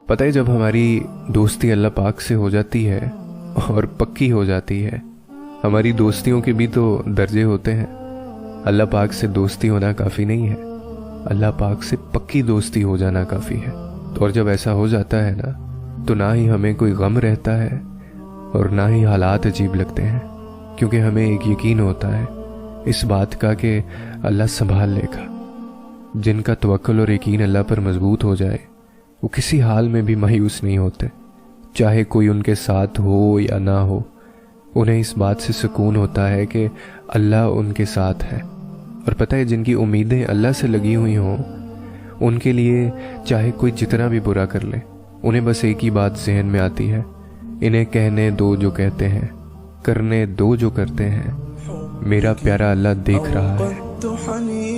पता है, जब हमारी दोस्ती अल्लाह पाक से हो जाती है और पक्की हो जाती है, हमारी दोस्तियों के भी तो दर्जे होते हैं। अल्लाह पाक से दोस्ती होना काफ़ी नहीं है, अल्लाह पाक से पक्की दोस्ती हो जाना काफ़ी है। तो और जब ऐसा हो जाता है ना, तो ना ही हमें कोई गम रहता है और ना ही हालात अजीब लगते हैं, क्योंकि हमें एक यकीन होता है इस बात का कि अल्लाह संभाल लेगा। जिनका तवक्कुल और यकीन अल्लाह पर मजबूत हो जाए, वो किसी हाल में भी मायूस नहीं होते, चाहे कोई उनके साथ हो या ना हो। उन्हें इस बात से सुकून होता है कि अल्लाह उनके साथ है। और पता है, जिनकी उम्मीदें अल्लाह से लगी हुई हों, उनके लिए चाहे कोई जितना भी बुरा कर ले, उन्हें बस एक ही बात जहन में आती है, इन्हें कहने दो जो कहते हैं, करने दो जो करते हैं, मेरा प्यारा अल्लाह देख रहा है।